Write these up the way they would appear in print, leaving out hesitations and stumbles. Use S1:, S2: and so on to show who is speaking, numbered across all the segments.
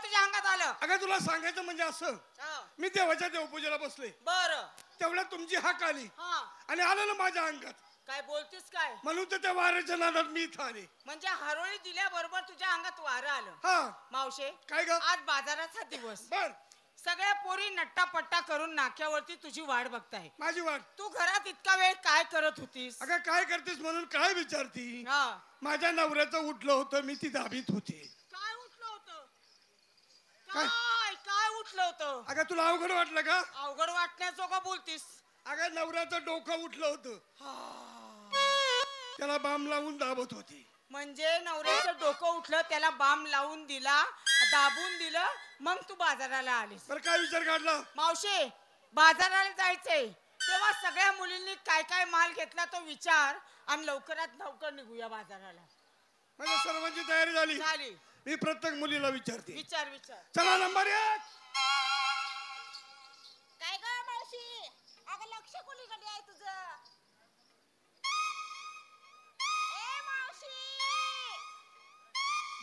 S1: तुझ्या अंगात आलं?
S2: अगं तुला सांगायचं म्हणजे असं, मी देवाच्या देवपूजेला बसले,
S1: बरं
S2: तेवढ्यात तुमची हाक आली
S1: हा
S2: आणि आलं ना माझ्या अंगात.
S1: काय बोलतीस काय?
S2: म्हणून तर त्या वाऱ्याच्या नादात मी इथं आले.
S1: म्हणजे हरोळी दिल्याबरोबर तुझ्या अंगात वारं आलं.
S2: हा
S1: मावशे
S2: काय ग?
S1: आज बाजाराचा दिवस,
S2: बर
S1: सगळ्या पोरी नट्टापट्टा करून नाक्यावरती तुझी वाट बघताय.
S2: माझी वाट.
S1: तू घरात इतका वेळ काय करत होतीस?
S2: अगं काय करतेस म्हणून काय विचारती?
S1: हा
S2: माझ्या नवऱ्याचं उठलं होतं, मी ती दाबीत होते.
S1: काय उठलं होतं?
S2: काय?
S1: काय काय उठलं होतं?
S2: अगं तुला अवघड वाटलं का?
S1: अवघड वाटण्याजोगं बोलतीस.
S2: अगं नवऱ्याचं डोकं उठलं होतं, त्याला बाम लावून दाबत होती.
S1: म्हणजे नवऱ्याचं डोकं उठलं, त्याला बाम लावून दिला, दाबून दिलं, मग तू बाजाराला आलीस.
S2: बरं काय विचार काढला?
S1: मावशे बाजाराला जायचंय तेव्हा सगळ्या मुलींनी काय काय माल घेतला तो विचार आणि लवकरात लवकर निघूया बाजाराला.
S2: माझ्या सर्वांची तयारी झाली.
S1: झाली.
S2: मी प्रत्येक मुलीला विचारते.
S1: विचार विचार.
S2: चला नंबर 1.
S3: काय ग मावशी? अगं लक्ष कोणीकडे आहे तुझं? ए मावशी,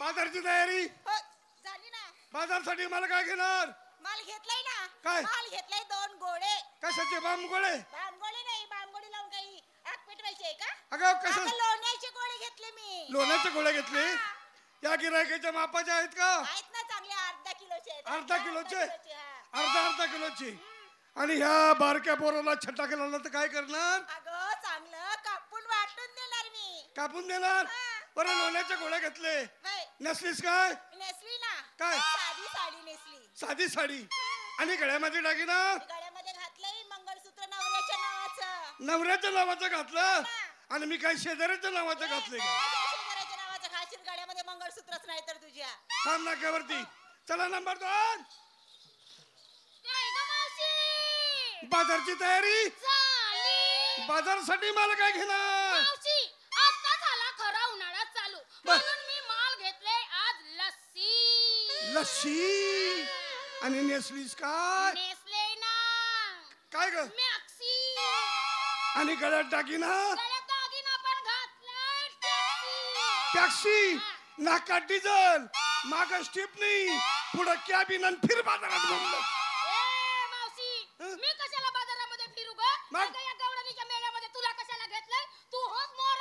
S2: बाजारची तयारी
S3: हो, झाली ना?
S2: बाजारसाठी मला काय घेणार?
S3: माल घेतलाय ना?
S2: काय?
S3: माल घेतलाय 2 गोळे.
S2: कशाचे बाम गोळे?
S3: बामगोळे नाही, बामगोळे लावून काही आग पेटवायची आहे का?
S2: अगं कसं
S3: अगं लोण्याचे गोळे घेतले मी.
S2: लोण्याचे गोळे घेतले? या गिरायकाच्या मापाचे आहेत का?
S3: आहेत ना, चांगले अर्धा किलोचे आहेत.
S2: अर्धा किलोचे?
S3: हा.
S2: अर्धा किलोची. आणि ह्या बारक्या पोराला छट्टा केला तर काय करणार?
S3: अगं चांगलं कापून वाटून देणार मी.
S2: कापून देणार?
S3: हा.
S2: बरं लोण्याचे गोळे घेतले,
S3: नाही,
S2: नेसलीस काय?
S3: नेसली ना.
S2: काय?
S3: साधी साडी नेसली.
S2: साधी साडी आणि गळ्यामध्ये टाकीना?
S3: गळ्यामध्ये घातलंय मंगळसूत्र नवऱ्याच्या नावाचं.
S2: नवऱ्याच्या नावाचं घातलं आणि मी काय शेजाऱ्याच्या नावाचं घातलंय का?
S3: शेजाऱ्याच्या नावाचं घालशील, गळ्यामध्ये मंगळसूत्रच नाही तर तुझ्या.
S2: थांब नाक्यावरती. चला नंबर 2.
S3: काय ग मावशी?
S2: बाजारची तयारी.
S3: झाली.
S2: बाजारासाठी मला काय घेणार?
S3: मावशी आता झाला खरा उन्हाळा चालू, म्हणून मी माल घेतले आज लस्सी.
S2: लस्सी. आणि नेसलीस काय?
S3: नेसले ना.
S2: काय ग?
S3: मॅक्सी.
S2: आणि गळ्यात टाकीना?
S3: गळ्यात दागिना पण घातलाय. टॅक्सी.
S2: टॅक्सी. नाकात डिझेल, माग स्टिपनी, पुढं कॅबिन आणि फिर बाजारात घुमलो.
S3: ए मावशी, मी कशाला बाजारामध्ये फिरू ग?
S2: मग?
S3: या गवळणीच्या मेळ्यामध्ये तुला कशाला घेतलंय? तू होच मोर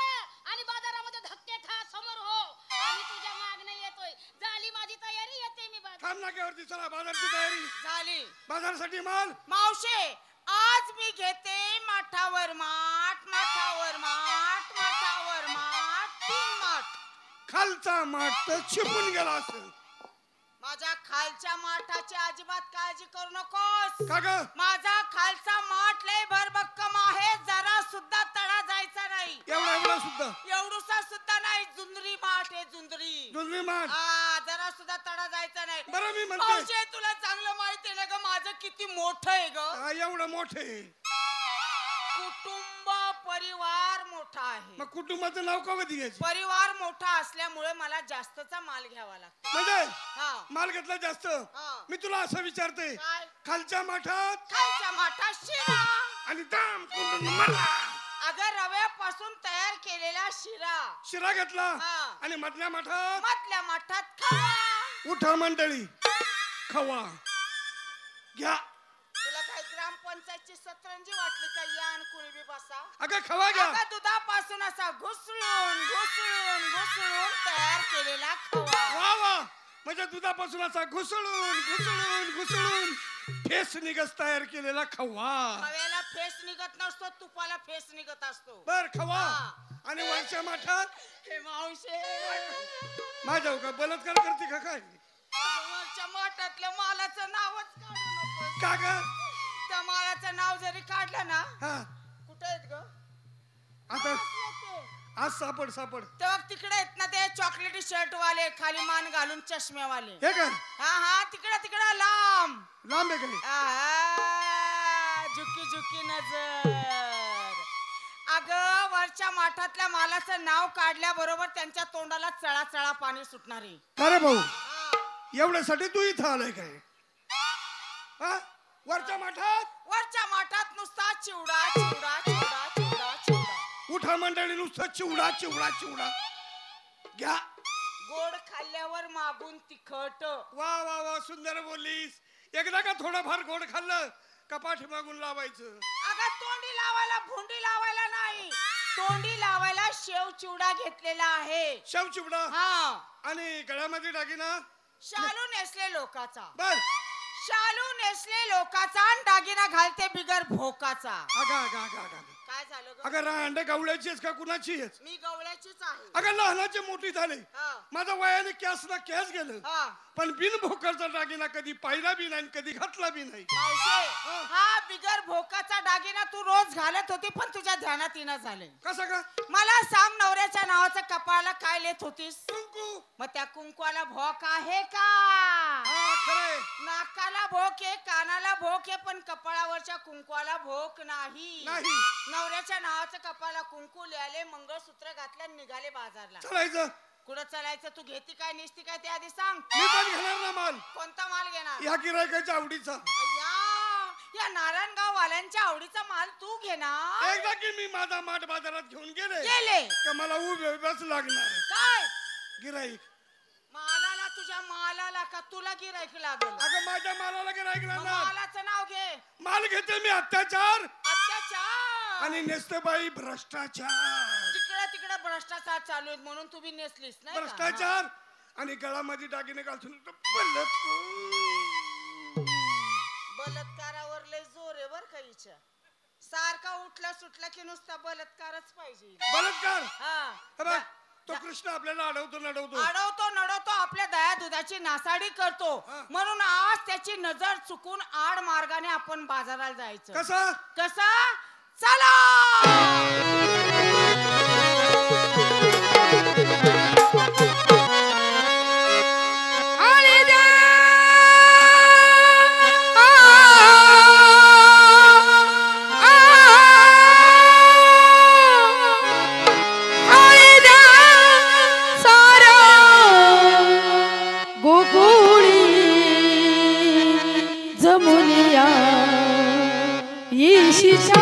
S3: आणि बाजारामध्ये धक्के खा, समोर हो. आम्ही तुझ्या मागणं येतोय. झाली माझी तयारी, येते मी बाजार.
S2: थांब नाक्यावरती. चला बाजारची तयारी.
S1: झाली.
S2: बाजारासाठी माल.
S1: मावशे आज मी घेते माठावर माठ, माठावर माठ, माठावर माठ, 3 माठ.
S2: खालचा माठ तर छिपून गेला असेल.
S1: माझ्या खालच्या माठाची अजिबात काळजी करू नकोस.
S2: का ग?
S1: माझा खालचा माठ लय भरभक्कम आहे, जरा सुद्धा तडा जायचा नाही.
S2: एवढा सुद्धा?
S1: एवढूसा सुद्धा नाही. जुंदरी माठ आहे, जुंदरी.
S2: जुलमी माठ.
S1: हा, जरा सुद्धा तडा जायचा नाही.
S2: बरं मी म्हणते,
S1: मावशे तुला चांगलं माहिती आहे ना ग माझं किती मोठं आहे ग.
S2: हा, एवढं मोठे.
S1: कुटुंब परिवार मोठा आहे.
S2: मग कुटुंबाचं नाव का कधी घ्यायचं?
S1: परिवार मोठा असल्यामुळे मला जास्तचा माल घ्यावा लागतो.
S2: म्हणजे
S1: हा.
S2: माल घेतला जास्त.
S1: हा.
S2: मी तुला असं विचारते,
S1: काय?
S2: खालच्या माठात
S1: खालच्या माठात शिरा.
S2: आणि दाम कुंडून मला
S1: अगं रव्यापासून तयार केलेला शिरा.
S2: शिरा घेतला.
S1: हा.
S2: आणि मधल्या माठात
S1: मधल्या माठात खवा.
S2: उठा मंडळी, खवा घ्या.
S1: तुला काय ग्रामपंचायतची सतरंजी वाटली का? या आणि कुळबी बसा.
S2: अगं खवा घ्या.
S1: अगं दुधापासून असा घुसळून घुसळून घुसळून तयार केलेला खवा.
S2: वा वा. म्हणजे दुधापासून असा घुसळून घुसळून घुसळून फेस निघस तयार केलेला खवा.
S1: खव्याला फेस निघत नसतो, तुपाला फेस निघत असतो.
S2: बर खवा.
S1: हा.
S2: आणि वरच्या माठात
S1: हे मावशे
S2: माझ्या का बलात्कार करते का काय?
S1: वरच्या माठातल्या मालाचं नावच काढू नकोस.
S2: का ग?
S1: त्या मालाचं नाव जरी काढलं ना,
S2: हा.
S1: कुठे आहेत ग?
S2: आता आज सापड सापड.
S1: तेव्हा तिकडे आहेत ना ते चॉकलेटी शर्ट वाले, खाली मान घालून चष्म्यावाले.
S2: हे का?
S1: हा हा, तिकडे लांब
S2: लांब आहे का?
S1: आहा, झुकी झुकी नजर. अगं वरच्या माठातल्या मालाचं नाव काढल्याबरोबर त्यांच्या तोंडाला चळा चळा पाणी सुटणारे.
S2: अरे भाऊ, एवढ्यासाठी तू इथं आलाय काय? हा? वरच्या माठात
S1: नुसता चिवडा चिवडा चिवडा चिवडा चिवडा.
S2: उठा मंडळी, नुसतं चिवडा चिवडा चिवडा घ्या.
S1: गोड खाल्ल्यावर मागून तिखट.
S2: वा वा वा सुंदर बोललीस. एकदा का थोडंफार गोड खाल्लं कपाट मागून लावायचं.
S1: अगं तोंडी लावायला भोंडी लावायला नाही, तोंडी लावायला शेव चिवडा घेतलेला आहे.
S2: शेव चिवडा
S1: हा.
S2: आणि गळ्यामध्ये दागिना.
S1: शालू नेसले लोकाचा.
S2: बर.
S1: शालू नेसले लोकाचा आणि दागिना घालते बिगर भोकाचा.
S2: अगं अगं अगं अगं
S1: काय झालं ग?
S2: अगं रांड गवळ्याचीच का कुणाची आहेस?
S1: मी गवळ्याचीच आहे.
S2: अगं लहानाची मोठी झाली.
S1: हा.
S2: माझं वयाने कॅस ना कॅस गेलं.
S1: हा.
S2: पण बिन भोकरचा दागिना कधी पाहिला बी नाही कधी घातला बी नाही.
S1: मावशे, हा बिगर भोकाचा दागिना तू रोज घालत होती पण तुझ्या ध्यानात येणं झाले.
S2: कसं का?
S1: मला सांग, नवऱ्याच्या नावाचं कपाळाला काय लेत होतीस?
S2: कुंकू.
S1: मग त्या कुंकवाला भोक आहे का?
S2: हा खरंय.
S1: नाकाला भोक आहे, कानाला भोक आहे, पण कपाळावरच्या कुंकवाला भोक नाही.
S2: नाही.
S1: नवऱ्याच्या नावाचं कपाळाला कुंकू लिहाले, मंगळसूत्र घातलं, निघाले बाजारला.
S2: चालायचं.
S1: कुठं चालायचं? तू घेती काय निसती काय ते आधी सांग.
S2: मी पण घेणार ना माल.
S1: कोणता माल घेणार?
S2: या गिरायकाच्या आवडीचा.
S1: या नारायणगाव वाल्यांच्या आवडीचा माल तू घेणार?
S2: एकदा की मी माझा माठ बाजारात घेऊन गेले
S1: गेले
S2: मला उभ्याच लागणार.
S1: काय
S2: गिराईक?
S1: मालाला, तुझ्या मालाला का तुला गिराईक लागल?
S2: अगं माझ्या मालाला गिराईक लागणार.
S1: मालाचं नाव घे.
S2: माल घेते मी अत्याचार
S1: अत्याचार
S2: आणि नेसते बाई भ्रष्टाचार.
S1: तिकडे तिकडे भ्रष्टाचार चालू आहेत म्हणून तुम्ही नेसलीस नाही का?
S2: भ्रष्टाचार आणि गळामध्ये दागिने घालून
S1: बलात्कारावर लय जोर आहे बर का हिच्या. सारखा उठला सुटला की नुसता बलात्कारच पाहिजे.
S2: बलात्कार.
S1: हा.
S2: तो कृष्ण आपल्याला अडवतो
S1: नडवतो आपल्या दया दुधाची नासाडी करतो. म्हणून आज त्याची नजर चुकून आड मार्गाने आपण बाजाराला जायचं. कसा? चला.
S4: जमुनिया येशीच्या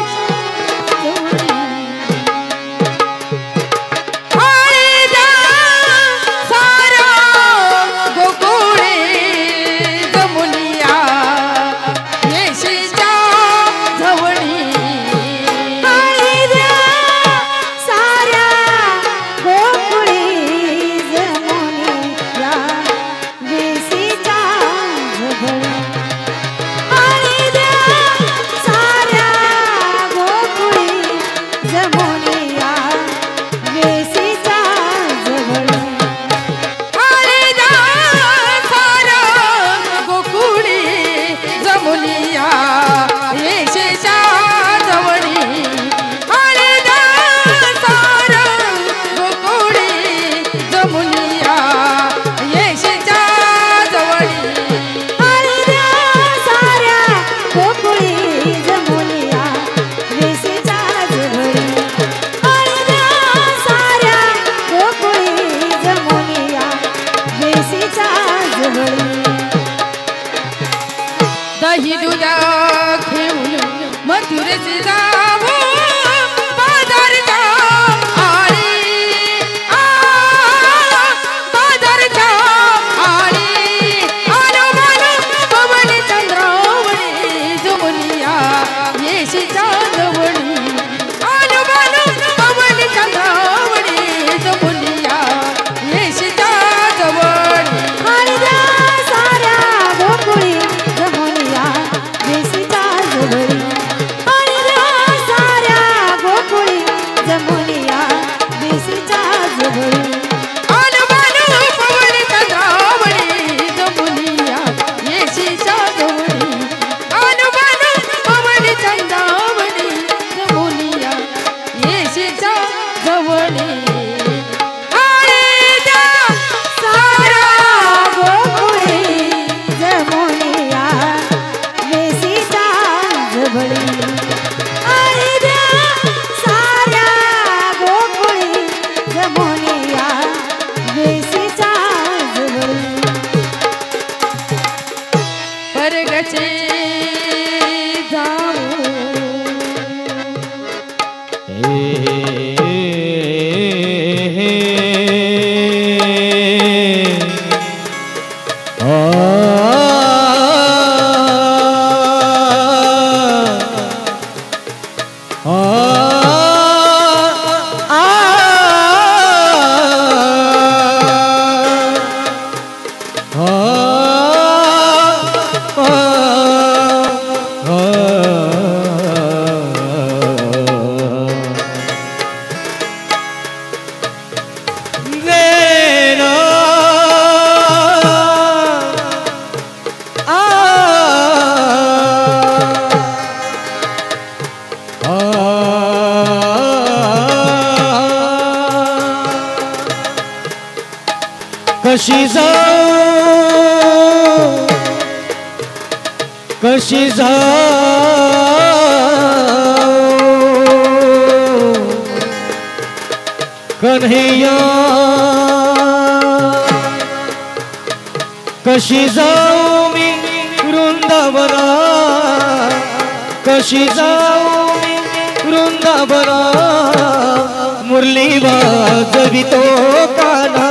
S4: दही दुधा घेऊन मथुरेचे जाऊ बाजारच्या आळी बाजारच्या आळी आलो मानो पवनी चंद्रावणी जमुनिया येशीच्या जवळी आलो मानो पवनी चंद्रावणी जमुनिया येशीच्या जवळी साऱ्या गोकुळी जमुनिया येशीच्या जवळी साऱ्या गोकुळी जमुनिया येशीच्या जवळी आलो मानो पवनी चंद्रावणी जमुनिया येशीच्या जवळी आलो मानो पवनी चंद्रावणी जमुनिया येशीच्या जवळी
S5: हे कशी जाऊ कशी जाऊ कन्हैया कशी जाऊ मी वृंदावना कशी जाऊ मी वृंदावना मुरली वाजवितो काना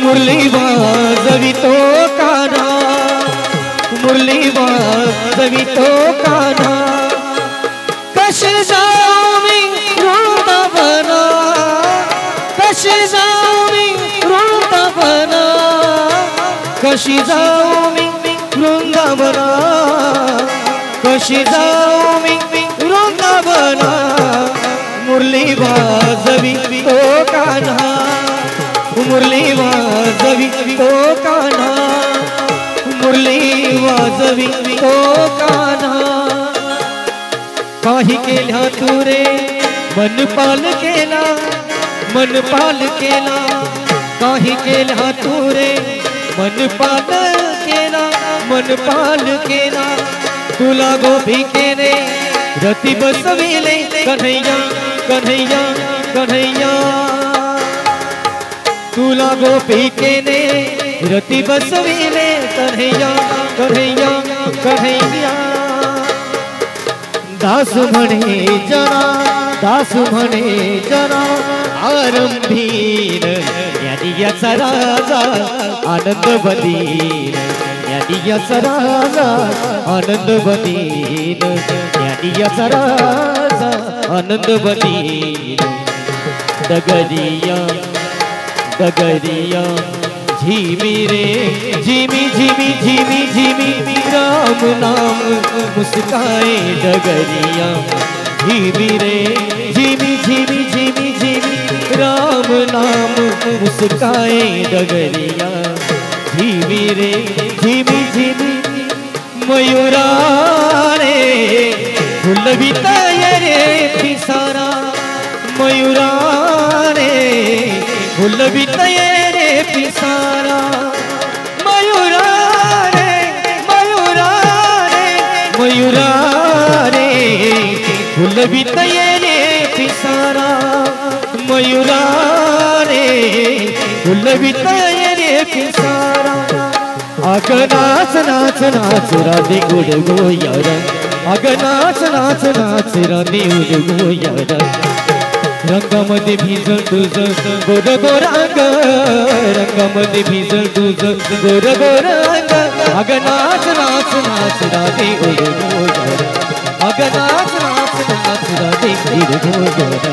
S5: मुरली वाजवितो काना मुरली वाजवितो काना कशी जाऊ मी वृंदावना कशी जाऊ मी वृंदावना कशी जाऊ मी वृंदावना कशी जाऊ मी वृंदावना मुरली वाजवितो काना मुरली वाजवितो काना मुरली वाजवितो काना काही केल्या तू रे मनपाल केला काही केल्या तू रे मनपाल केला तुला गोपिकेने रती बसविले कन्हैया कन्हैया कन्हैया तुला गोपिकेने रती बसविले कन्हैया कन्हैया कन्हैया दास म्हणे जना आरंभीर याचा राजा आनंद बदीन याचा राजा आनंद बदीन याचा राजा आनंद बदीन डगरिया डगरिया झिमी रे झिमी झिमी झिमी झिमी राम नाम मुस्काए डगरिया झिमी रे झिमी झिमी झिमी झिमी राम नाम मुस्काए डगरिया झिमी रे झिमी झिमी मयूरा रे फुलविताय रे पिसारा मयूरा रे फुलविताय रे पिसारा मयूरा रे मयूरा रे मयूरा रे फुलविताय रे पिसारा मयूरा रे फुलविताय रे पिसारा अग नाच नाच नाच राधे गुड गोयर अग नाच नाच नाच राधे गुड गोयर रंगामध्ये भिजल तुझं गोर गोरांग रंगामध्ये भिजल तुझं गोर गोरांग अग नाच नाच नाच राधे गुड गोयर अग नाच नाच नाच राधे गुड गोयर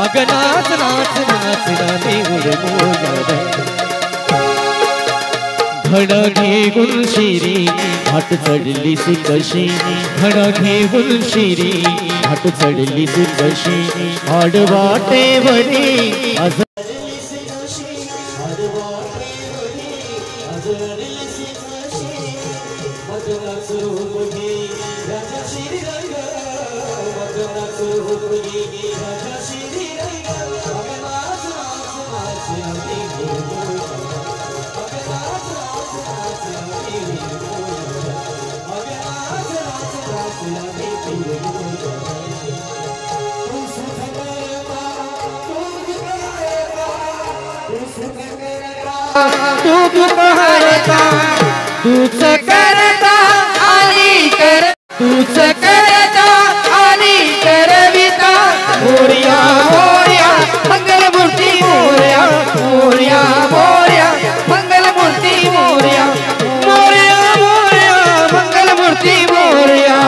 S5: अग नाच नाच नाच राधे गुड गोयर घडा घेऊन शिरी हाट चढली सी कशी घडा घेऊन शिरी हाट चढली सी कशी हाड वाटेवरी तूच करता आणि कर तूच करता आणि करविता मोरया मोरया मंगलमूर्ती मोरया मोरया मोरया मंगलमूर्ती मोरया मोरया मोरया मंगलमूर्ती मोरया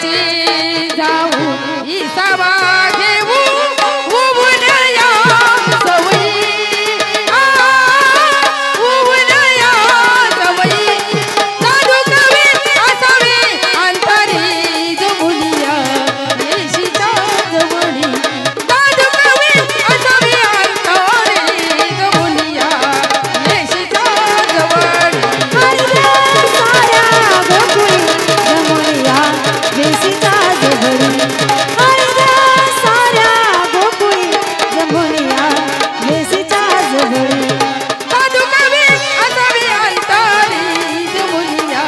S4: पाशी जाऊ इसावा घेऊ उबुलया सवयी उबुलया सवयी साधू कवी असावे अंतरी जमुनिया येशीच्या जवळी साधू कवी असावे अंतरी जमुनिया येशीच्या जवळी
S6: साऱ्या गोकुळी जमुनिया वेशीच्या जवळी साऱ्या गोकुळी जमुनिया वेशीच्या जवळी
S4: साधू कवी असावे अंतरी जमुनिया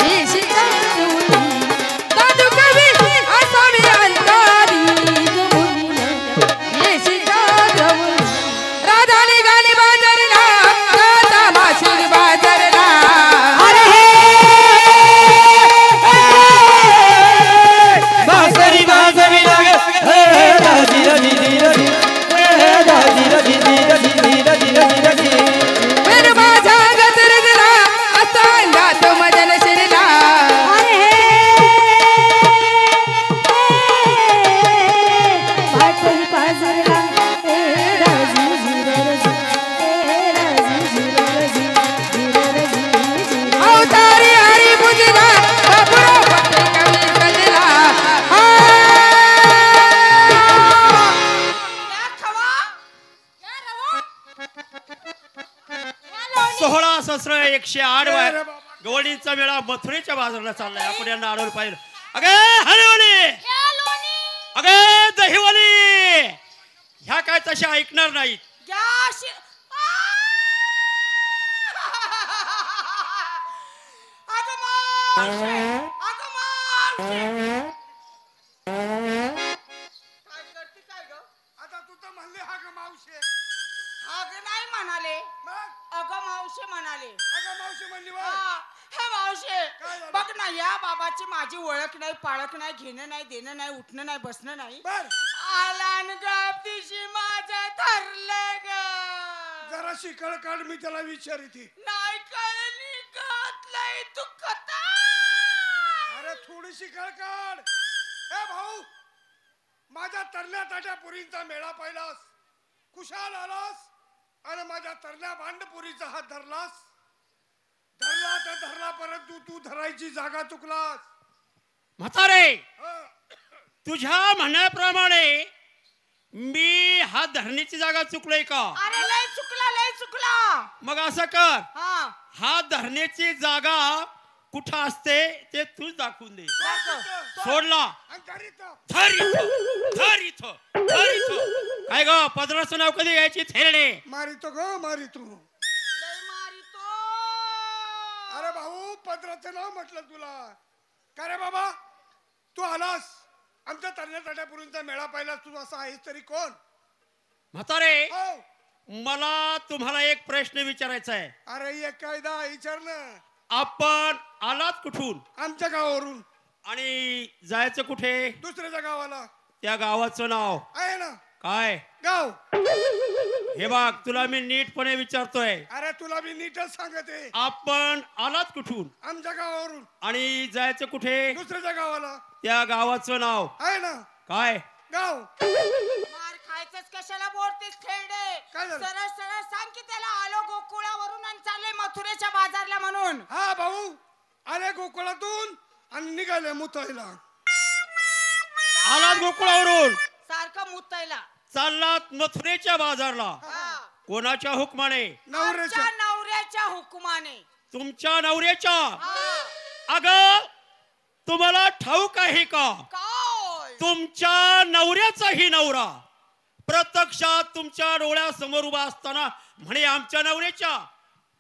S4: येशीच्या जवळी साधू कवी असावे अंतरी जमुनिया येशीच्या जवळी राधा निघाली बाजारला राधा माशिर बाजारला
S5: बासरी बासरी लागे हे राजी राजी राजी हे राजी राजी राजी राजी राजी
S4: मेरे माझा गजरला असांगा तो मदन शिरला
S6: पाठही पाजरला ए राजी झिररजी ए राजी झिररजी झिररजी झिररजी
S4: अवतारी हरी बुजला बाबुराव पटे कवी कजला
S1: या खवा
S7: सोहळा ससरा 108
S2: अरे
S7: वाय
S2: बाबा.
S7: गवळींचा मेळा मथुरेच्या बाजाराला चाललाय आपण यांना अडवलं पाहिजे. अगे हरिवाली
S3: ह्या लोणी
S7: अगे दहीवाली ह्या काय तशा ऐकणार नाहीत.
S1: या अगं मावशे, अगं मावशे. काय करते काय ग?
S2: आता तू तर म्हणले हा ग मावशे
S1: अगं नाही म्हणाले,
S2: मग
S1: अगं मावशे म्हणाले.
S2: अगं मावशी म्हणली वा
S1: हा, हे मावशे
S2: काय झालं?
S1: बघ ना, या बाबाची माझी ओळख नाही, पाळख नाही, घेणं नाही, देणं नाही, उठणं नाही, बसणं नाही.
S2: बर
S1: आला न गपदिशी माझं ठरलं ग.
S2: जरा शिकळ काढ मी त्याला विचारिते.
S1: नाही कळली लय दुखत.
S2: अरे थोडी शिकळ काढ. ए भाऊ, माझ्या तरण्या ताट्या पुरींचा मेळा पाहिलास, कुशाल आलास आणि माझ्या तरण्या भांडपुरीचा हात धरलास. धरला तर धरला, परंतु तू धरायची जागा चुकलास.
S7: म्हातारे
S2: हं.
S7: तुझ्या म्हणण्याप्रमाणे मी हा धरणीची जागा चुकलोय का?
S1: अरे लय चुकला, लय चुकला.
S7: मग असं कर,
S1: हा
S7: हा धरणीची जागा कुठं असते ते तूच दाखवून दे.
S1: दाखव.
S7: सोडला
S2: आणि धरीत.
S7: थर इथं, थर इथं, थर इथं. काय ग पदराचं नाव कधी यायची थेरडे?
S2: मारितो ग मारितो.
S1: लय मारितो.
S2: अरे भाऊ, पत्राचं नाव म्हटलं तुला. का रे बाबा, तू आलास आमच्या तरण्या ताट्या पुरींचा मेळा पाहिलास, तू असा आहेस तरी कोण?
S7: म्हातारे
S2: हो.
S7: मला तुम्हाला एक प्रश्न विचारायचा आहे.
S2: अरे एक कायदा विचार ना.
S7: आपण आलात कुठून
S2: आमच्या गावावरून
S7: आणि जायचं कुठे?
S2: दुसऱ्याच्या गावाला.
S7: त्या गावाचं नाव
S2: आहे ना
S7: काय?
S2: गाव.
S7: हे बघ, तुला मी नीटपणे विचारतोय,
S2: अरे तुला मी नीटच सांगते.
S7: आपण आलात कुठून
S2: आमच्या गावावरून
S7: आणि जायचं कुठे?
S2: दुसऱ्याच्या गावाला.
S7: त्या गावाचं नाव
S2: आहे ना
S7: काय?
S2: गाव.
S1: मार खायचंच कशाला बोलतेस खेळडे?
S2: काय झालं?
S1: सरळ सरळ सांग की त्याला आलो गोकुळावरून आणि चालले मथुरेच्या बाजारला म्हणून.
S2: हा भाऊ, आले गोकुळातून आणि निघाले मुतायला.
S7: आलात गोकुळावरून,
S1: सारखं मुतायला.
S7: चाललात मथुरेच्या बाजारला.
S1: हा.
S7: कोणाच्या हुकमाने?
S2: नवऱ्याच्या.
S1: आमच्या नवऱ्याच्या हुकुमाने.
S7: तुमच्या नवऱ्याच्या?
S1: हा.
S7: अग तुम्हाला ठाऊक आहे का,
S1: काय?
S7: तुमच्या नवऱ्याचाही नवरा प्रत्यक्षात तुमच्या डोळ्यासमोर उभा असताना म्हणे आमच्या नवऱ्याच्या.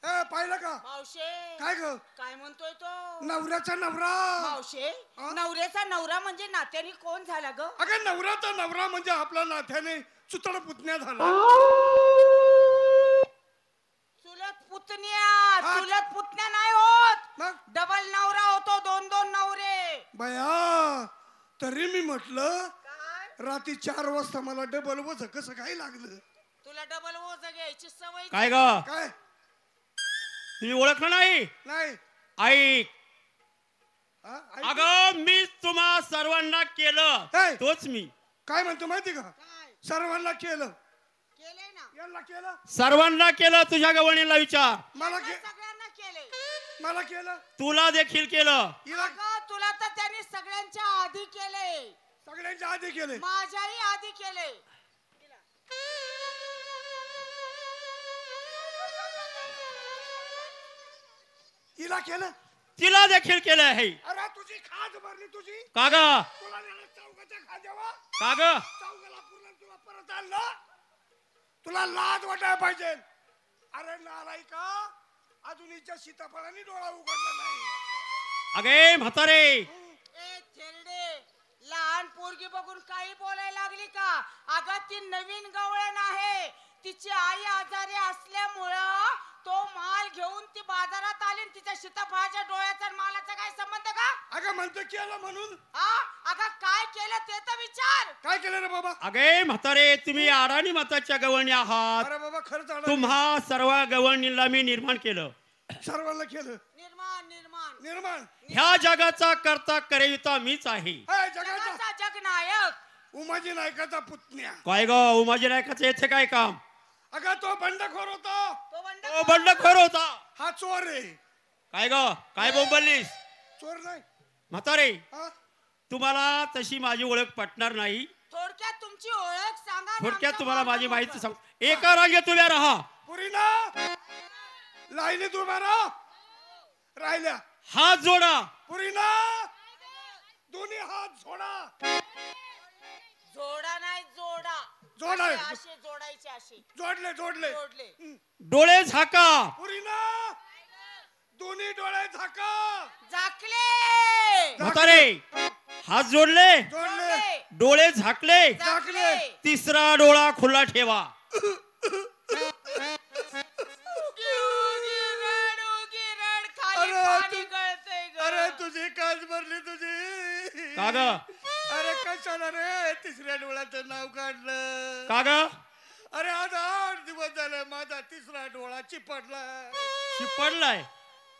S2: ए, पाहिलं का?
S1: मावशे
S2: काय ग?
S1: काय म्हणतोय तो?
S2: नवऱ्याचा नवरा.
S1: मावशे
S2: हा?
S1: नवऱ्याचा नवरा म्हणजे नात्याने कोण झाला ग?
S2: अगं नवऱ्याचा नवरा म्हणजे आपला नात्याने चुतड पुतण्या झाला.
S1: चुलत पुतण्या.
S2: हा.
S1: चुलत पुतण्या नाही होत,
S2: मग
S1: डबल नवरा होतो, दोन दोन नवरे.
S2: बया, तरी मी म्हटलं
S1: काय?
S2: रात्री 4 वाजता मला डबल वज कसं काय लागलं.
S1: तुला डबल ओझ घ्यायची सवय.
S7: काय ग
S2: काय
S7: तुम्ही ओळखलं नाही?
S2: नाही.
S7: ऐक,
S2: हा? ऐक.
S7: अगं मी तुम्हा सर्वांना केलं
S2: हे!
S7: तोच मी.
S2: काय म्हणतो माहिती का
S1: काय
S2: सर्वांना केलं
S1: केलंय ना
S2: यांना केलं
S7: सर्वांना केलं. तुझ्या गवळणीला विचार.
S2: मला
S1: सगळ्यांना केलंय
S2: मला केलं
S7: तुला देखील केलं.
S2: हिला
S1: अगं तुला तर त्यांनी सगळ्यांच्या आधी केलंय
S2: सगळ्यांच्या आधी केले
S1: माझ्याही आधी केलंय
S2: हिला केलं
S7: तिला देखील केलं आहे.
S2: अरे तुझी खाज भरली तुझी
S7: का ग
S2: तुला नेलं चौकाच्या खाद्यावर
S7: का ग
S2: चौकाला पूर्ण तुला परत आणलं तुला लाज वाटायला पाहिजे अरे नालायका अजून हिच्या सीताफळाने डोळा उघडला नाही
S7: अगे म्हातारे
S1: ए थेरडे लहान पोरगी बघून काही बोलायला लागली का अगं ती नवीन गवळण आहे तिची आई आजारी असल्यामुळं तो माल घेऊन ती बाजारात आली आणि तिच्या सीताफळाच्या डोळ्याचा आणि मालाचा काय संबंध का
S2: अगं म्हणतो केलं म्हणून
S1: अगं काय केलं ते तर विचार
S2: काय केलं रे बाबा
S7: अगे म्हातारे तुम्ही आडाणी माताच्या गवळणी आहात.
S2: अरे बाबा खरंच आलं.
S7: तुम्हा सर्व गवळणीला मी निर्माण केलं.
S2: सर्वांना केलं
S1: निर्माण निर्माण
S2: निर्माण
S7: ह्या जगाचा करता करविता मीच आहे.
S2: हाय जगाचा
S1: जगाचा जगनायक
S2: उमाजी नायकाचा पुतण्या
S7: काय ग उमाजी नायकाचं येथे काय काम.
S2: अगं तो बंडखोर होता
S7: तो बंडखोर होता.
S2: हा चोर आहे
S7: काय ग काय बोंबललीस
S2: चोर नाही
S7: म्हातारे.
S2: हा
S7: तुम्हाला तशी माझी ओळख पटणार नाही.
S1: थोडक्यात तुमची ओळख सांगा आणि
S7: थोडक्यात
S1: आमच्या
S7: तुम्हाला माझी
S1: मागं
S7: माहिती
S1: मोकळं.
S7: सांग. एका रांगेत उभ्या राहा.
S2: पुरी ना लाईनीत उभा राहा राहिल्या
S7: हात जोडा.
S2: पुरी ना दोन्ही हात जोडा
S1: जोडा नाही जोडा
S2: जोडा.
S1: असे असे जोडायचे असे
S2: जोडले जोडले
S1: जोडले
S7: डोळे झाका.
S2: पुरी ना दोन्ही डोळे झाका
S1: झाकले
S7: म्हातारे हात जोडले
S2: जोडले
S7: डोळे झाकले.
S2: झाकले.
S7: तिसरा डोळा खुला ठेवा.
S2: अरे
S1: पाणी
S2: तू-
S1: गळतंय ग.
S2: अरे तुझी काच भरली तुझी
S7: का ग
S2: अरे कशाला रे तिसऱ्या डोळ्याचं नाव काढलं
S7: का ग
S2: अरे आज 8 दिवस झाले माझा तिसरा डोळा चिपडला
S7: शिपडलाय.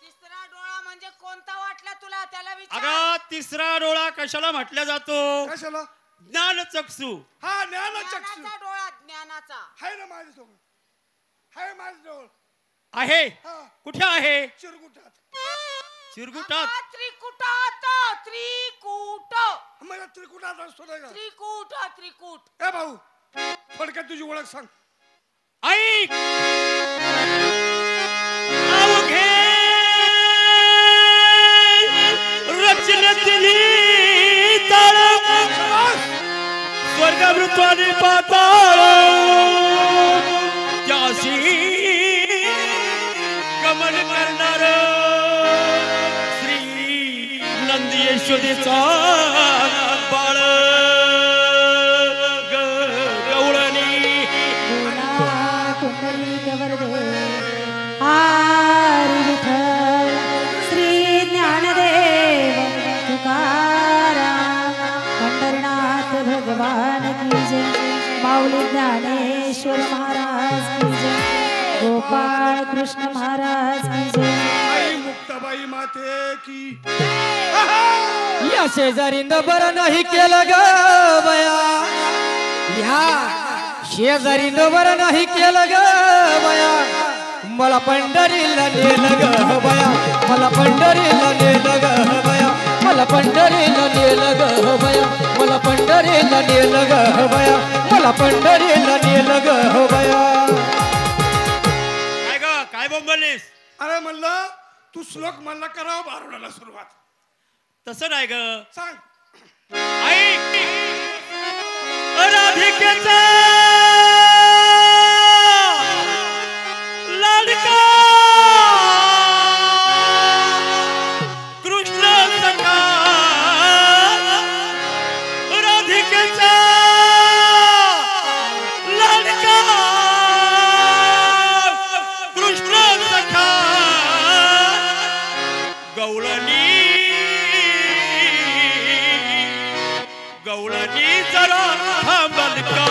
S1: तिसरा डोळा म्हणजे कोणता वाटला तुला त्याला विचार
S7: अगं तिसरा डोळा कशाला म्हटला जातो.
S2: कशाला
S7: ज्ञान चक्षु.
S2: हा ज्ञानचक्षु
S1: ज्ञानाचा डोळा ज्ञानाचा
S2: हाय ना माझ्यासोबत हाय माझ्याजवळ
S7: आहे
S2: हा
S7: कुठे आहे.
S2: चिरगुटात
S7: चिरगुटात.
S1: अगं, त्रिकुटात त्रिकूट
S2: मला त्रिकुटात असतो नाही का
S1: त्रिकूट त्रिकूट
S2: ए भाऊ थोडक्यात तुझी ओळख सांग
S7: ऐक अवघे रचनेतील तळ स्वर्गमृत्वादी पाताळ त्याशी गमन करणार श्री नंदी यशोदेचा बाळ गवळणी.
S6: कुंडली गवर्धे हरी विठ्ठल श्री ज्ञानदेव तुकाराम पंढरीनाथ भगवान की जय माऊली ज्ञानेश्वर महाराज की जय गोपाळ कृष्ण महाराज की जय
S2: आई मुक्ताबाई माते की
S4: या शेजारी बरं नाही केलं ग बया या शेजारी बरं नाही केलं ग बया मला पंढरीला नेलं ग बया मला पंढरीला नेलं ग बया मला पंढरीला नेलं ग बया मला पंढरीला नेलं ग बया मला पंढरीला नेलं ग बया.
S7: काय ग काय बोंबलीस.
S2: अरे म्हणलं तू श्लोक म्हणला करावं बारोडाला सुरुवात
S7: तसं नाही ग.
S2: सांग
S7: ऐक राधिकेचा लाडका कृष्ण सखा राधिकेचा लाडका कृष्ण सखा गवळणी गवळणी जरा थांबल का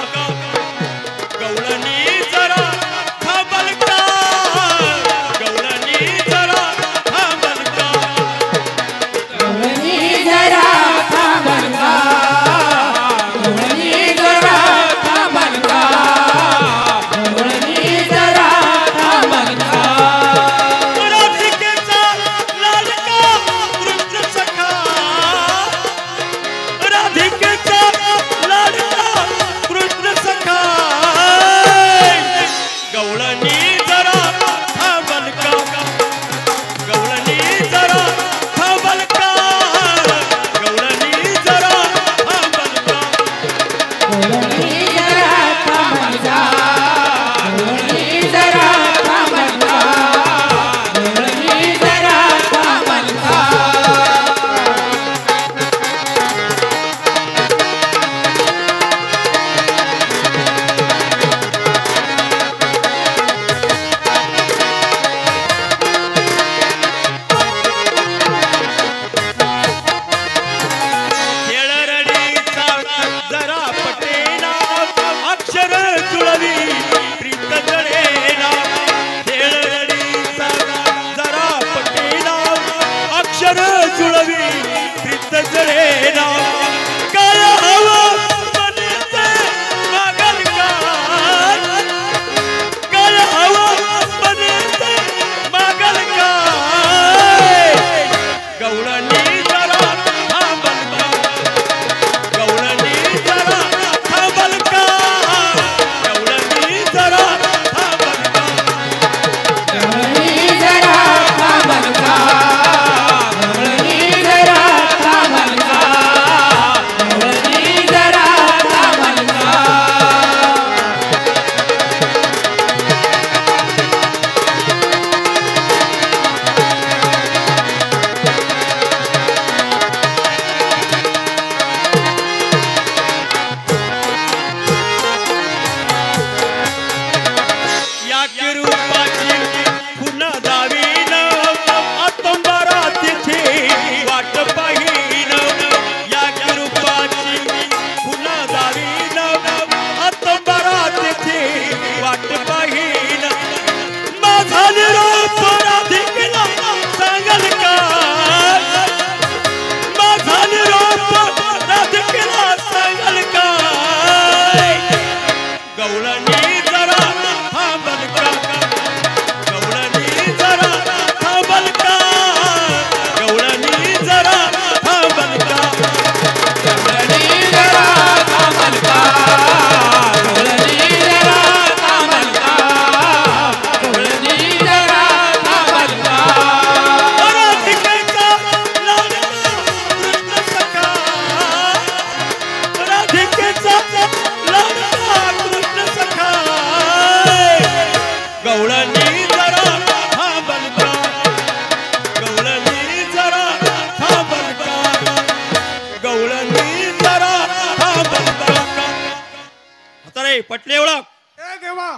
S7: पटले ओळख.
S2: ए देवा,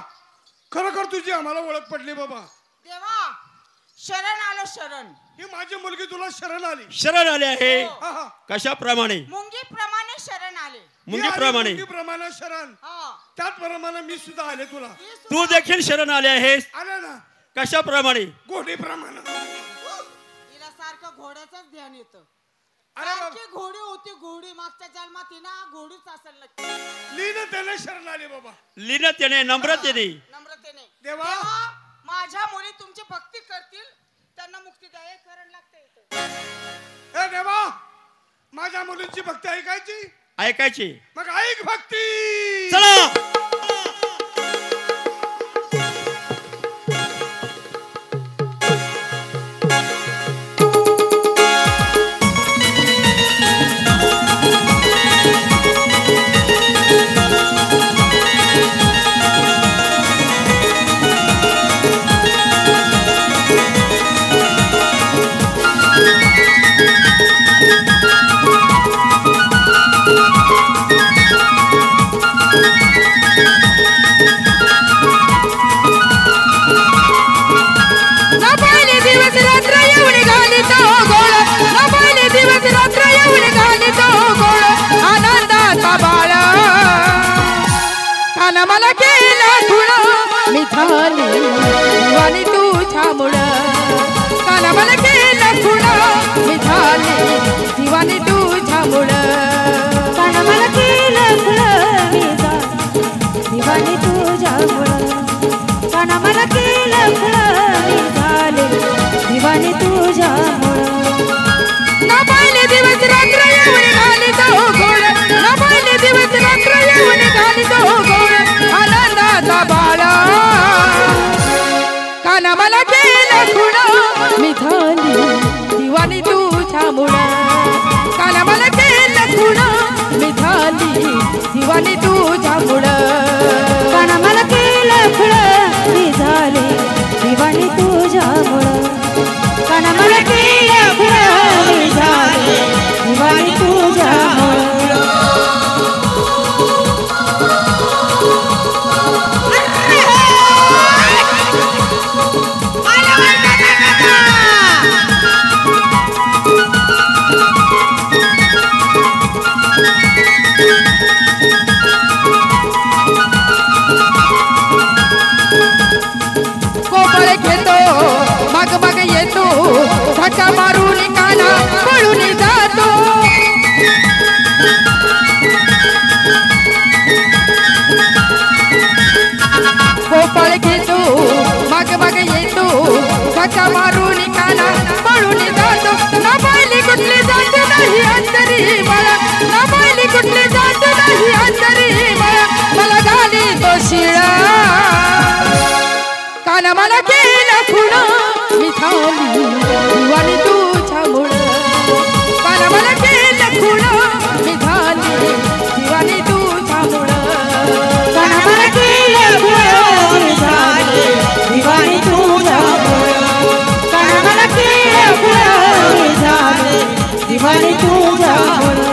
S2: खरोखर तुझी आम्हाला ओळख पडली बाबा.
S1: देवा शरण आलो शरण.
S2: ही माझी मुलगी तुला शरण आली.
S7: शरण आले आहे.
S2: हा, हा.
S7: कशाप्रमाणे?
S1: मुंगीप्रमाणे शरण आले.
S7: मुंगीप्रमाणे.
S2: मुंगीप्रमाणे शरण.
S1: हा.
S2: त्याचप्रमाणे मी सुद्धा आले तुला.
S7: तू देखील शरण आले आहेस.
S2: आले ना.
S7: कशाप्रमाणे?
S2: घोडीप्रमाणे.
S1: हिला सारखं घोड्याचंच ध्यान येतं.
S2: अरे बाबा.
S1: सारखी घोडी होती घोडी मागच्या जन्मात ही ना घोडीच असेल नक्की.
S2: लीनतेने शरण आली बाबा.
S7: लीनतेने नम्रतेने.
S1: नम्रतेने.
S2: देवा.
S1: माझ्या मुली तुमची भक्ती करतील त्यांना मुक्ती द्या. एक करण लागते.
S2: ए देवा, माझ्या मुलींची भक्ती ऐकायची.
S7: ऐकायची.
S2: मग ऐक भक्ती.
S7: चला.
S8: मला केला खुणा मिथाली दिवानी तुझ्या मुळ. काना मला केला खुणा मिथाली दिवानी तुझ्या मुळ.
S6: काना मला केलं खुणा दिवानी तुझ्या मुळ. काना मला केलं खुणा दिवानी तुझ्या मुळ.
S8: ना पाहिले दिवस रात्र येऊन घाली तो घोड. ना पाहिले दिवस रात्र येऊन घाली तो घोड. आनंदाचा बाळा काना मला केला खुणा मिथाली दिवानी तुझ्या मुळ. काना मला केला खुणा मिथाली दिवानी तुझ्या मुळ.
S6: काना मला केलं खुणा मिथाली दिवानी तुझ्या मुळ. काना मला केलं खुणा मिथाली दिवानी तुझ्या मुळ.
S8: कोपळे घेतो मग मग येतो धक्का मारून काना पळून जातो. कोपळ घेतो मग मग येतो धक्का मारून काना पळून जातो. ना पाहिली कुठली जात नाही अंतरी मला. ना पाहिली कुठली जात नाही अंतरी मला. मला घाली तो शिळा काना मला केला खुणा मिथाली दिवानी तुझ्या मुळ. काना मला केला खुणा मिथाली दिवानी तुझ्या मुळ.
S6: काना मला केलं खुणा मिथाली दिवानी तुझ्या मुळ. काना मला केलं खुणा मिथाली दिवानी तुझ्या मुळ.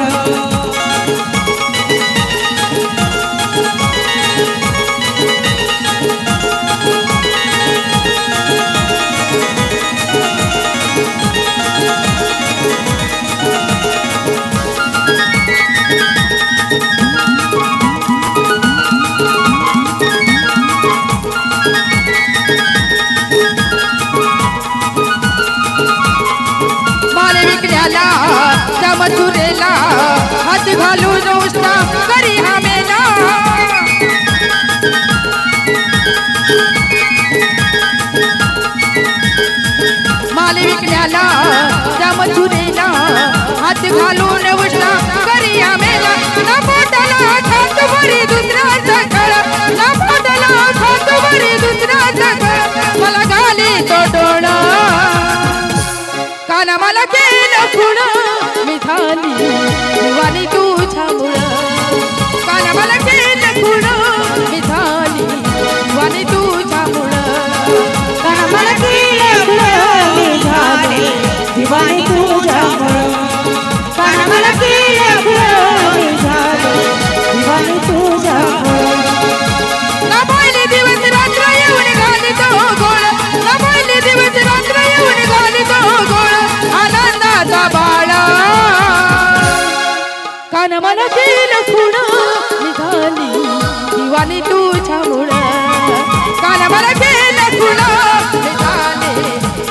S8: माल विकल्याला त्या मथुरेला हात घालून उष्णा करी हामेला. माल विकल्याला त्या मथुरेला हात घालून उष्णा करी हामेला. ना पोटाला खात बरी दुसऱ्याचा खळ. ना पोटाला खात बरी दुसऱ्याचा खळ. मला घाली तो डोळा काना मला केलं खुणा मिथाली दिवानी तुझ्या मुळ. कान मन केलं खुण निघाली दिवानी तुझ्यामुळं कान मन केलं खुण निघाले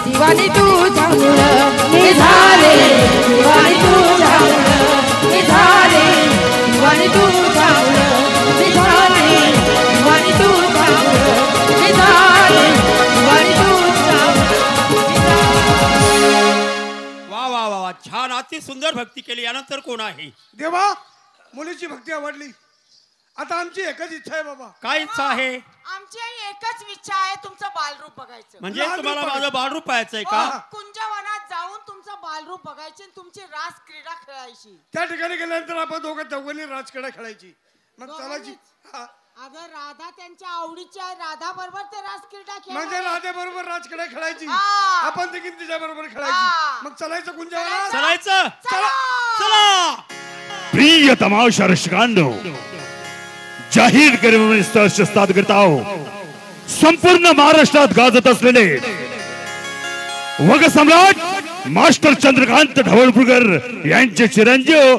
S8: दिवानी तुझ्यामुळं निघाले दिवानी तुझ्यामुळं निघाले दिवानी तुझ्यामुळं निघाले दिवानी तुझ्यामुळं निघाले दिवानी
S7: वा वा वा वा, छान, अति सुंदर भक्ती केली. यानंतर कोण आहे?
S2: देवा, मुलीची भक्ती आवडली. आता आमची एकच इच्छा आहे बाबा.
S7: काय इच्छा आहे?
S1: आमची एकच इच्छा आहे, तुमचं बालरूप बघायचं.
S7: म्हणजे
S2: बालरूप
S7: तुम्हाला
S2: बघायचं.
S7: माझं बालरूप पाहायचंय का?
S1: कुंजवनात जाऊन तुमचं बालरूप बघायचे, तुमची रास क्रीडा खेळायची.
S2: त्या ठिकाणी गेल्यानंतर आपण चौघांनी राजकडे खेळायची. मग
S1: दोघांनीच?
S2: चलायची. हा.
S1: अगं राधा त्यांच्या आवडीची आहे, राधा बरोबर ते रास क्रीडा
S2: म्हणजे
S1: खेळ.
S2: राधे बरोबर राजकडे खेळायची.
S1: हा.
S2: आपण देखील तिच्या बरोबर
S1: हा.
S2: खेळायची. मग चलायचं कुंजवनात.
S7: चलायचं.
S1: चला.
S7: चला.
S9: प्रिय तमाशा रसिकांनो, जाहीर गर्भस्तात करता संपूर्ण महाराष्ट्रात गाजत असलेले वग सम्राट मास्टर चंद्रकांत ढवळपूरकर यांचे चिरंजीव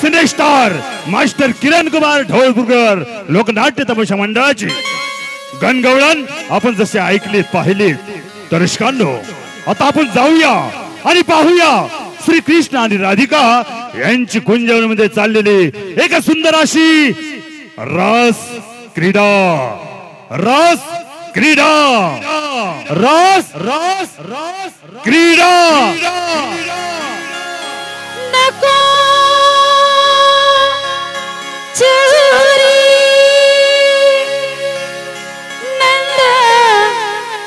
S9: सिनेस्टार मास्टर किरण कुमार ढवळपूरकर लोकनाट्य तमाशा मंडळाची गणगवळण आपण जसे ऐकले पाहिले तर रसिकांनो, आता आपण जाऊया आणि पाहूया श्री कृष्ण आणि राधिका यांची कुंजवनामध्ये चाललेली एक सुंदर अशी रस क्रीडा. रस क्रीडा. रस रस रस क्रीडा.
S6: नको चोरी नंद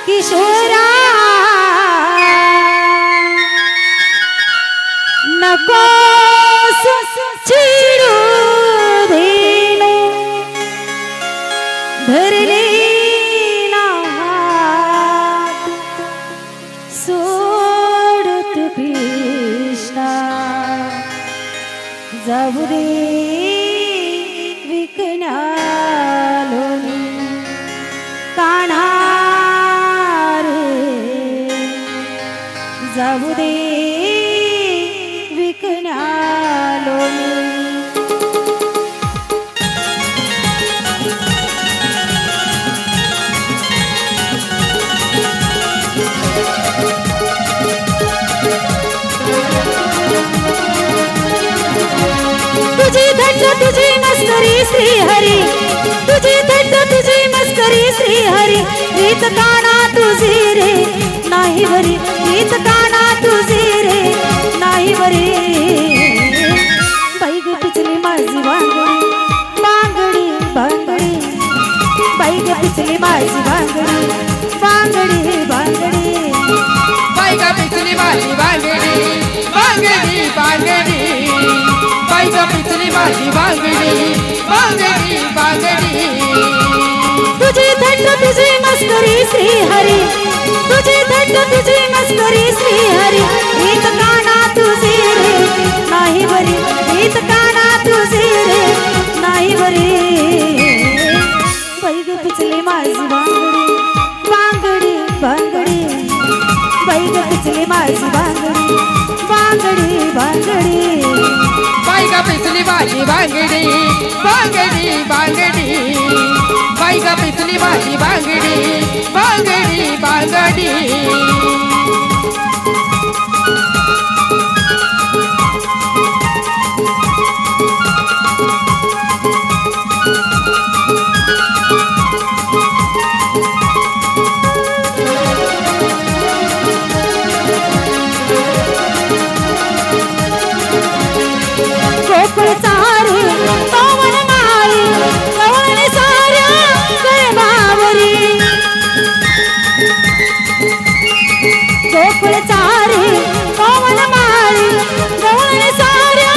S6: किशोरा नको चिडू धेनु धरले सोडत कृष्णा जाऊ दे विकणालोनी कान्हा रे जाऊ दे विकणालोनी तुझी थट्ट तुझी मस्करी श्री हरी तुझी थट्ट तुझी मस्करी श्री हरी रीत काना तुझी रे नाही बरी रीत काना तुझी रे नाही बरी बाई ग पिचली माझी बांगडी बांगडी बांगडी बाई ग पिचली माझी बांगडी बांगडी बांगडी
S8: बाई ग पिचली माझी बांगडी बांगडी बांगडी बाई ग पिचली माझी बांगडी बांगडी बांगडी
S6: तुझी थट्ट तुझी मस्करी श्री हरी तुझी थट्ट तुझी मस्करी श्री हरी रीत काना तुझी रे नाही बरी रीत काना तुझी रे नाही बरी बाई ग पिचली माझी बांगडी बांगडी बांगडी बाई ग पिचली माझी बांगडी बांगडी बांगडी
S8: बाई ग पिचली माझी बांगडी बांगडी बांगडी बाई ग पिचली माझी बांगडी बांगडी बांगडी
S6: गोकुळ चारी पवन माळी गवळणी साऱ्या गरबावरी गोकुळ चारी पवन माळी गवळणी साऱ्या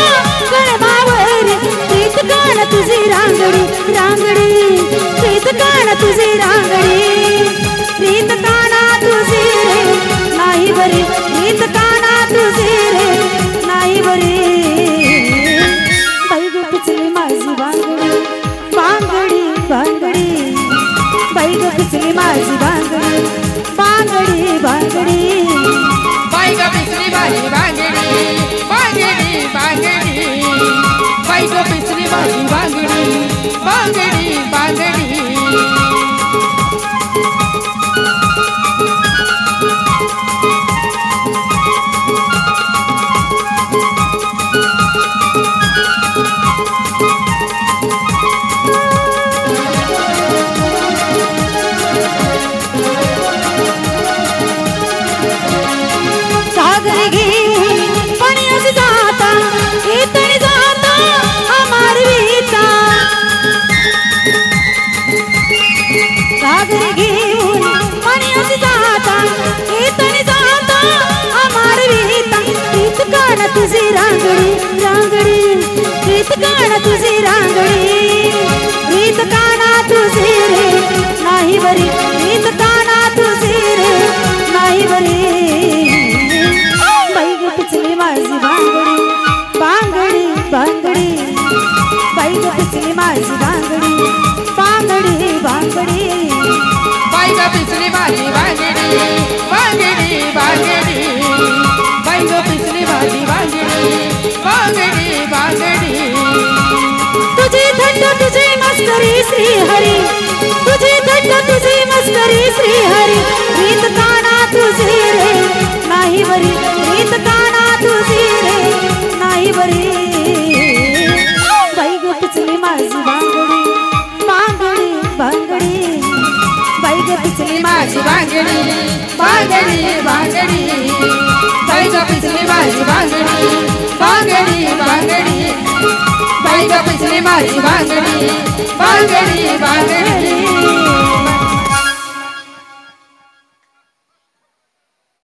S6: गरबावरी प्रीत कान तुझी रांगडी रांगडी प्रीत कान तुझी रांगडी प्रीत काना तुझी रे नाही बरी प्रीत काना तुझी रे नाही बरी बाई ग पिचली माझी बांगडी बांगडी बांगडी बाई ग पिचली माझी बांगडी बांगडी बांगडी
S8: बाई ग पिचली माझी बांगडी बांगडी बांगडी बाई माझी बांगडी बांगडी बांगडी
S6: सागर घेऊन पाण्यात जाता येतणी जाता मारवीता सागर घेऊन पाण्यात जाता येतणी जाता मारवीता प्रीत कान तुझी रांगडी रांगडी प्रीत कान तुझी रांगडी प्रीत काना तुझी रे नाही बरी प्रीत काना तुझी रे नाही बरी पिचली माझी बांगडी बांगडी बांगडी बाई ग पिचली माझी बांगडी बांगडी बांगडी
S8: बाई ग पिचली माझी बांगडी बांगडी बांगडी बाई ग पिचली माझी बांगडी बांगडी बांगडी
S6: तुझी थट्ट तुझी मस्करी श्री हरी तुझी थट्ट तुझी मस्करी श्री हरी प्रीत काना तुझी रे नाही बरी प्रीत काना तुझी रे नाही बरी बाई ग पिचली माझी बांगडी बांगडी बांगडी बाई ग पिचली
S8: माझी बांगडी बांगडी बांगडी बाई ग पिचली माझी बांगडी बांगडी बांगडी बाई ग पिचली माझी बांगडी बांगडी बांगडी